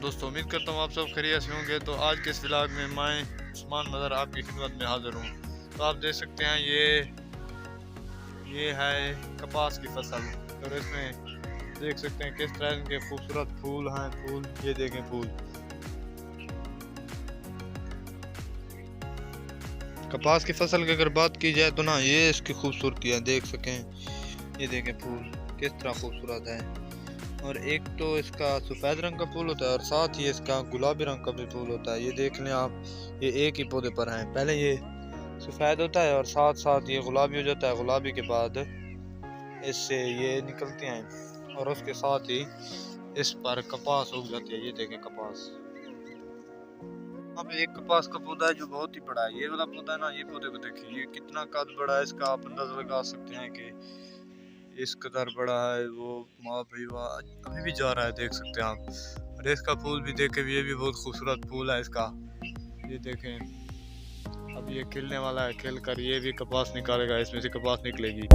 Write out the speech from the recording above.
दोस्तों, उम्मीद करता हूँ आप सब खैरियत से होंगे। तो आज के इस व्लॉग में मैं उस्मान मदर आपकी खिदमत में हाजिर हूँ। तो आप देख सकते हैं ये है कपास की फसल। और इसमें देख सकते हैं किस तरह के खूबसूरत फूल हैं। फूल ये देखें, फूल कपास की फसल की अगर बात की जाए तो ना, ये इसकी खूबसूरती है, देख सकें। ये देखें फूल किस तरह खूबसूरत है। और एक तो इसका सफ़ेद रंग का फूल होता है और साथ ही इसका गुलाबी रंग का भी फूल होता है। ये देख लें आप, ये एक ही पौधे पर हैं। पहले ये सफ़ेद होता है और साथ साथ ये गुलाबी हो जाता है। गुलाबी के बाद इससे ये निकलते हैं और उसके साथ ही इस पर कपास उग जाती है। ये देखें कपास। अब एक कपास का पौधा है जो बहुत ही बड़ा है। ये वाला पौधा है ना, ये पौधे को देखिए, ये कितना कद बड़ा है इसका। आप अंदाजा लगा सकते हैं कि इस कदर बड़ा है वो। वाह भाई वाह, अभी भी जा रहा है, देख सकते हैं आप। और इसका फूल भी देखे, ये भी बहुत खूबसूरत फूल है इसका। ये देखें, अब ये खिलने वाला है। खिल कर ये भी कपास निकालेगा, इसमें से कपास निकलेगी।